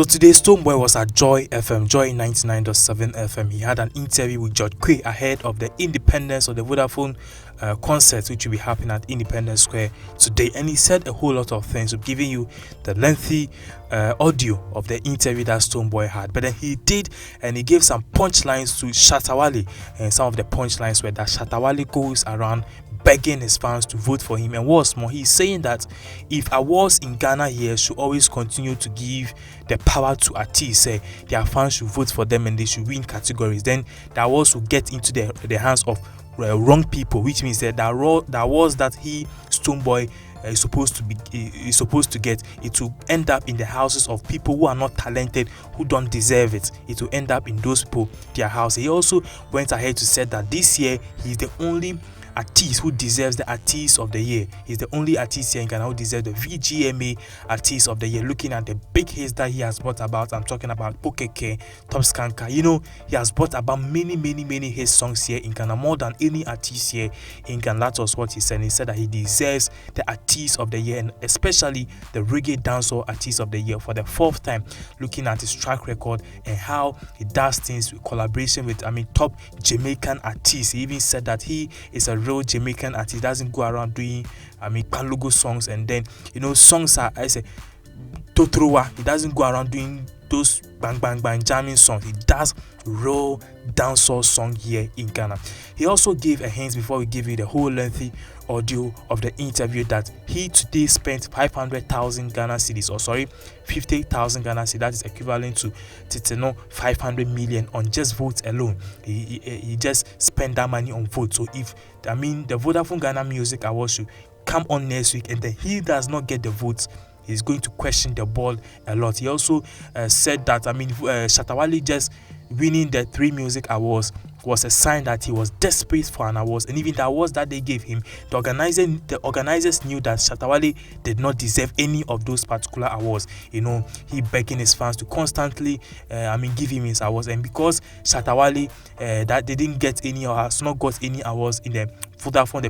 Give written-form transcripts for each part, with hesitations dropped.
So today, Stonebwoy was at Joy FM, Joy 99.7 FM. He had an interview with George Quay ahead of the Independence or the Vodafone concert, which will be happening at Independence Square today. And he said a whole lot of things, giving you the lengthy audio of the interview that Stonebwoy had. But then he did, and he gave some punchlines to Shatta, and some of the punchlines were that Shatta goes around begging his fans to vote for him. And what's more, he's saying that if awards in Ghana here should always continue to give the power to artists, their fans should vote for them and they should win categories, then the awards will get into the hands of wrong people, which means that the awards that Stonebwoy is supposed to get, it will end up in the houses of people who are not talented, who don't deserve it. It will end up in those people, their house. He also went ahead to say that this year he's the only artist who deserves the Artist of the Year. He's the only artist here in Ghana who deserves the VGMA Artist of the Year. Looking at the big hits that he has brought about, I'm talking about Pokeke, Top Skanka. He has brought about many hit songs here in Ghana, more than any artist here in Ghana. That was what he said. He said that he deserves the Artist of the Year, and especially the Reggae Dancehall Artist of the Year for the fourth time. Looking at his track record and how he does things with collaboration with top Jamaican artists. He even said that he is a real Jamaican artist. He doesn't go around doing Panlugo songs, and then songs are, I say, Totrowa. He doesn't go around doing those bang jamming songs. He does real dancehall song here in Ghana. He also gave a hint before we give you the whole lengthy audio of the interview that he today spent 500,000 Ghana cedis, or sorry, 50,000 Ghana cedis. That is equivalent to 500 million on just votes alone. He just spent that money on votes. So if the Vodafone Ghana Music Awards should come on next week and then he does not get the votes, he's going to question the ball a lot. He also said that Shatta just winning the 3 music awards was a sign that he was desperate for an award, and even the awards that they gave him, the organizers knew that Shatta did not deserve any of those particular awards. He begging his fans to constantly give him his awards, and because Shatta that they didn't get any or has not got any awards in the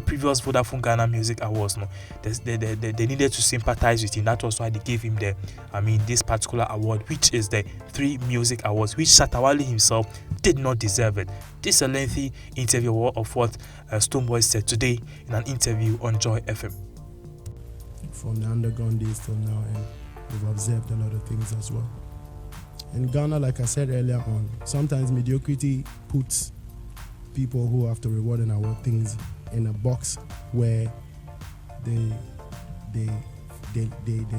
previous Vodafone Ghana Music Awards, they needed to sympathize with him. That was why they gave him this particular award, which is the 3 music awards, which Shatta himself did not deserve it. This is a lengthy interview of what Stonebwoy said today in an interview on Joy FM. From the underground days till now, and we've observed a lot of things as well. In Ghana, like I said earlier on, sometimes mediocrity puts people who have to reward and award things in a box where they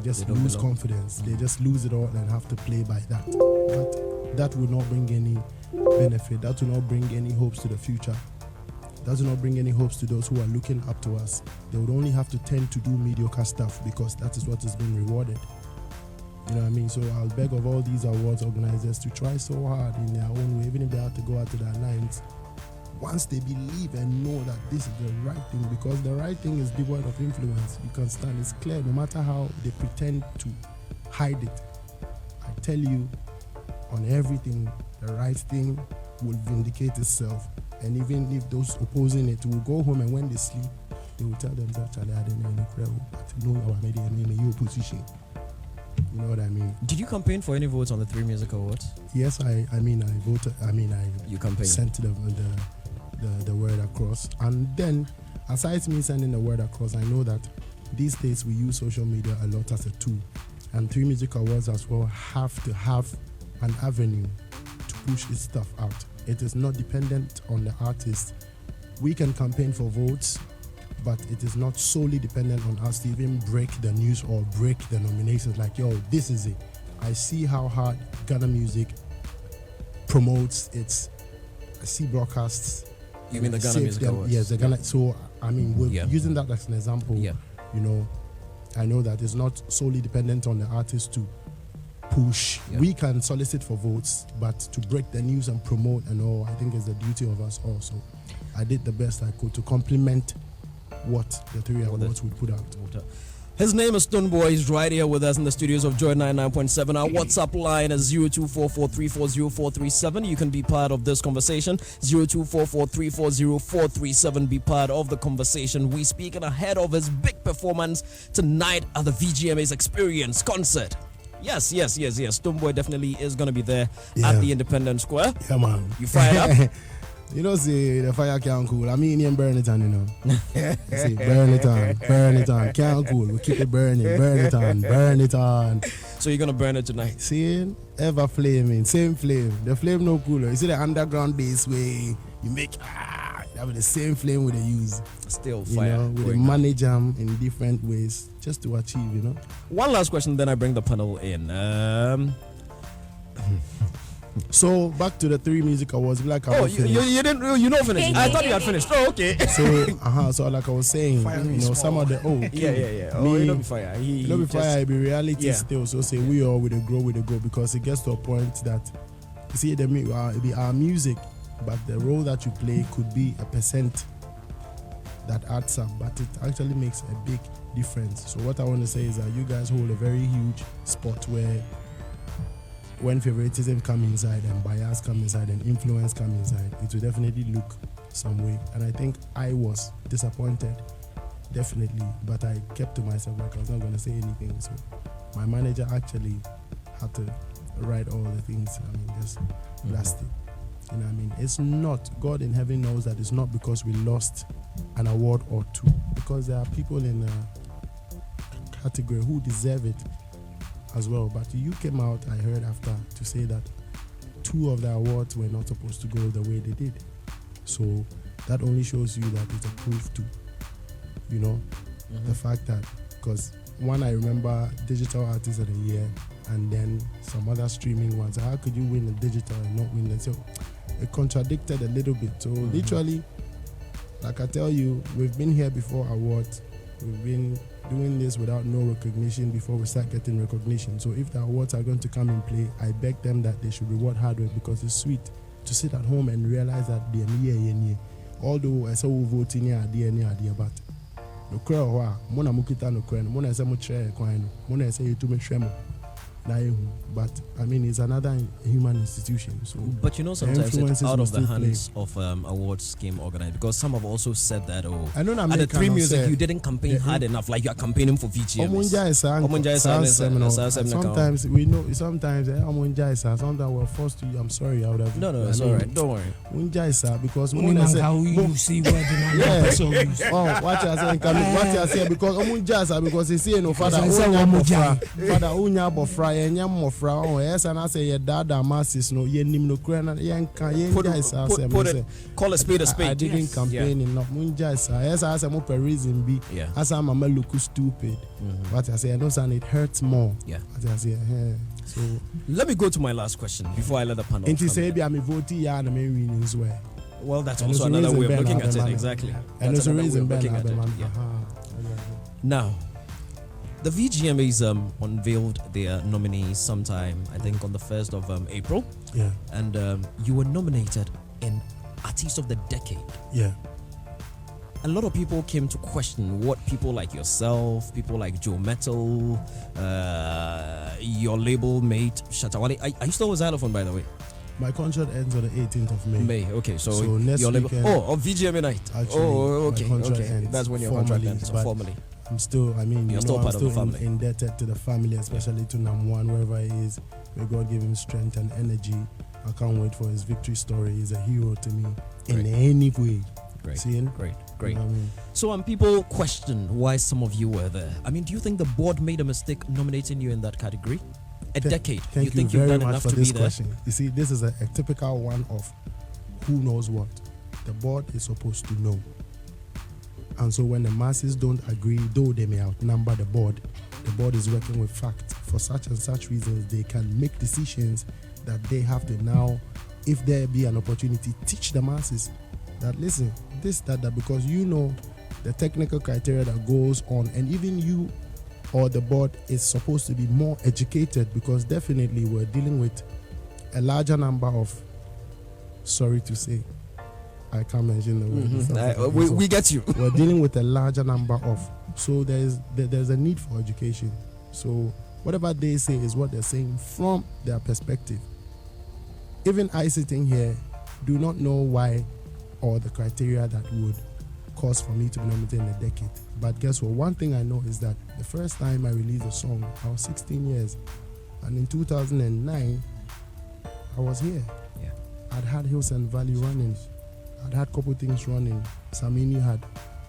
just lose confidence. They just lose it all and have to play by that. But that will not bring any benefit. That will not bring any hopes to the future. That will not bring any hopes to those who are looking up to us. They would only have to tend to do mediocre stuff because that is what is being rewarded. You know what I mean? So I'll beg of all these awards organizers to try so hard in their own way, even if they have to go out to their lines. Once they believe and know that this is the right thing, because the right thing is devoid of influence. You can stand, it's clear, no matter how they pretend to hide it. I tell you, on everything, the right thing will vindicate itself. And even if those opposing it will go home and when they sleep, they will tell themselves, Charlie, I didn't know, but no, I made your position. You know what I mean? Did you campaign for any votes on the 3 music awards? Yes, I voted. You campaigned. Sent the word across. And then, aside me sending the word across, I know that these days we use social media a lot as a tool. And 3 music awards as well have to have an avenue to push this stuff out. It is not dependent on the artist. We can campaign for votes, but it is not solely dependent on us to even break the news or break the nominations. Like, yo, this is it. I see how hard Ghana Music promotes its broadcasts. You mean the Ghana Music Awards? Yes, the Ghana. So, we're using that as an example. Yeah. I know that it's not solely dependent on the artist to push. Yeah. We can solicit for votes, but to break the news and promote and all, I think is the duty of us all. So I did the best I could to complement what the 3 awards would put out. His name is Stonebwoy. He's right here with us in the studios of Joy 99.7. Our WhatsApp line is 0244340437. You can be part of this conversation. 0244340437. Be part of the conversation. We speaking ahead of his big performance tonight at the VGMA's Experience concert. Yes. Stonebwoy definitely is going to be there at the Independence Square. Yeah, man. You fired up? You know, see, the fire can't cool. I mean, you burn it on, you know. See, burn it on. Can't cool. We keep it burning. Burn it on. So you're going to burn it tonight? See, ever flaming, same flame. The flame no cooler. You see the underground base way you make, that with the same flame we use. Still fire. You know, we manage them in different ways just to achieve, you know. One last question, then I bring the panel in. So back to the 3 music awards. Like you didn't finish. I thought you had finished. Oh, okay. So like I was saying, some of the yeah. Oh, it'll be fire. It'll be fire. It'll be reality still. So say we all with the go because it gets to a point that you see it'll be our music, but the role that you play could be a percent that adds up, but it actually makes a big difference. So what I want to say is that you guys hold a very huge spot where when favoritism come inside and bias come inside and influence come inside, it will definitely look some way. And I think I was disappointed, definitely, but I kept to myself, like I was not going to say anything. So my manager actually had to write all the things, just blast it. You know what I mean? It's not, God in heaven knows that it's not because we lost an award or 2, because there are people in a category who deserve it as well. But you came out, I heard after, to say that 2 of the awards were not supposed to go the way they did. So that only shows you that it's a proof to, the fact that, because one, I remember Digital Artist of the Year, and then some other streaming ones. How could you win a digital and not win it? So it contradicted a little bit. So literally, like I tell you, we've been here before awards. We've been doing this without no recognition before we start getting recognition. So if the awards are going to come in play, I beg them that they should reward hard work, because it's sweet to sit at home and realize that they're near. Although I saw voting here, but no crowd, Mona Mukita no crane, Mona Samuche, Mona say you to me tremor. But I mean, it's another human institution. So, but sometimes it's out of the hands of awards scheme organized, because some have also said that. I know at the 3 music you didn't campaign hard enough, like you are campaigning for VGMA. Sometimes we know. Sometimes sometimes we're forced to. I'm sorry, I would have. No, it's all right. Don't worry. Because how you see what the what you say because you see no father unya bofra enya mofra yes and I say your dada masses no yenim no krana yenka yenja call a spade a spade. I didn't campaign enough munja yes I say mo per reason be as I'm mama look stupid. What I say I know and it hurts more. What I say so let me go to my last question before I let the panel. Inti say be I'm voting ya na me winning as well. Well, that's also another way of looking at it. Exactly. And there's a reason looking at it. Now, the VGMAs unveiled their nominees sometime, I think, on the 1st of April. Yeah. And you were nominated in Artist of the Decade. Yeah. A lot of people came to question what people like yourself, people like Joe Metal, your label mate, Shatta. Are you still with Xylophone, by the way? My contract ends on the 18th of May. Okay. So next your label. weekend, on VGMA night. Actually, okay. Ends that's when your contract ends. So formally. I'm still, you're still part of the family. Indebted to the family, especially to Nam1, wherever he is. May God give him strength and energy. I can't wait for his victory story. He's a hero to me in any way. Great. Seeing? Great. You know what I mean? So people question why some of you were there. I mean, do you think the board made a mistake nominating you in that category? Decade. Thank you think very you've done much enough for to this be there? question. You see, this is a typical one of who knows what. The board is supposed to know. And so when the masses don't agree, though they may outnumber the board is working with facts. For such and such reasons, they can make decisions that they have to now, if there be an opportunity, teach the masses that, listen, this, that, because the technical criteria that goes on, and even you or the board is supposed to be more educated, because definitely we're dealing with a larger number of, sorry to say, I can't mention the word. We get you. We're dealing with a larger number of, so there's a need for education. So whatever they say is what they're saying from their perspective. Even I sitting here do not know why or the criteria that would cause for me to be nominated in a decade. But guess what? One thing I know is that the first time I released a song, I was 16 years. And in 2009, I was here. Yeah. I'd had Hills and Valley running. I'd had a couple things running. Samini had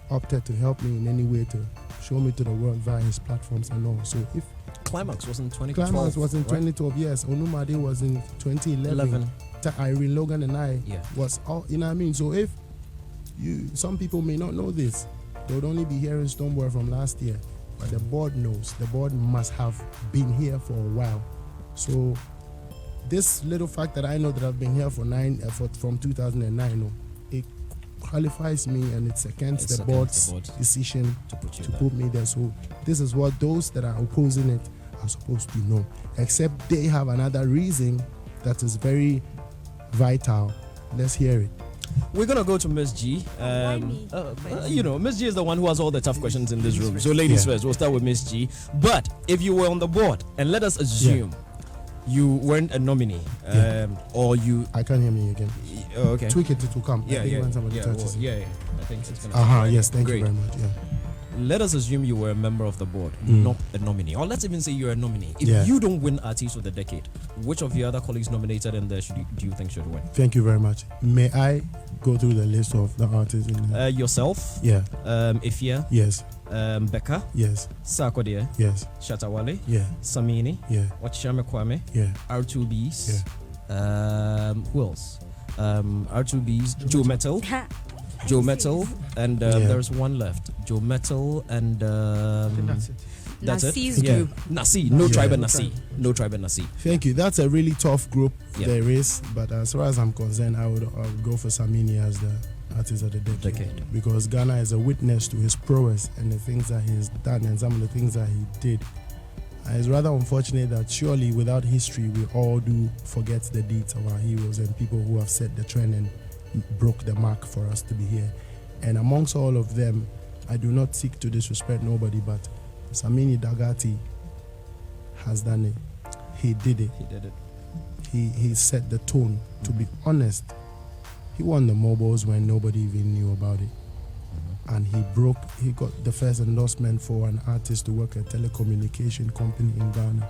opted to help me in any way to show me to the world via his platforms and all. So if Climax was in 2012. Climax was in right? 2012, yes. Onumade was in 2011. Irene Logan and I was all, you know what I mean? So if some people may not know this, they would only be hearing Stonebwoy from last year, but the board knows. The board must have been here for a while. So this little fact that I know that I've been here from 2009, it qualifies me, and it's against the board's decision to put me there. So this is what those that are opposing it are supposed to know, except they have another reason that is very vital. Let's hear it. We're gonna go to Miss G. Miss G is the one who has all the tough questions in this room. So, ladies first. We'll start with Miss G. But if you were on the board, and let us assume you weren't a nominee, or you. I can't hear me again. Okay. Tweak it to come. Yeah. I think when somebody touches it. I think it's gonna. Yes. Thank Great. you very much. Yeah. Let us assume you were a member of the board, not a nominee. Or let's even say you're a nominee. If you don't win Artist of the Decade, which of your other colleagues nominated in there do you think should win? Thank you very much. May I go through the list of the artists in there? Yourself. Yeah. Ifya. Yes. Becca. Yes. Sarkodie. Yes. Shatta Wale. Yeah. Samini. Yeah. Wachame Kwame. Yeah. R2Bs. Who else? R2Bs. Joe Metal. Joe Metal, and there's one left. Joe Metal, and that's Nasi's it. group. Nasi, no tribe and Nasi, no tribe and Nasi. Thank you. That's a really tough group there is, but as far as I'm concerned, I would go for Samini as the Artist of the Decade because Ghana is a witness to his prowess and the things that he's done and some of the things that he did. It's rather unfortunate that surely without history, we all do forget the deeds of our heroes and people who have set the trend and broke the mark for us to be here. And amongst all of them, I do not seek to disrespect nobody, but Samini Dagati has done it. He did it. He set the tone. To be honest, he won the mobiles when nobody even knew about it. And he got the first endorsement for an artist to work at a telecommunication company in Ghana.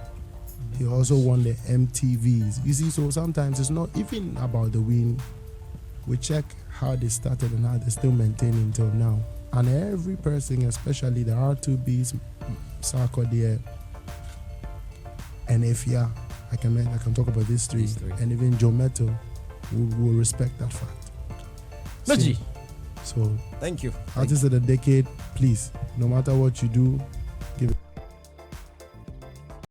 He also won the MTVs. You see, so sometimes it's not even about the win. We check how they started and how they still maintain until now. And every person, especially the R2Bs, Sarkodie, and Ifya, I can talk about these three. And even Joe Metal will respect that fact. Meji. So thank you. Artist of the Decade, please, no matter what you do, give it.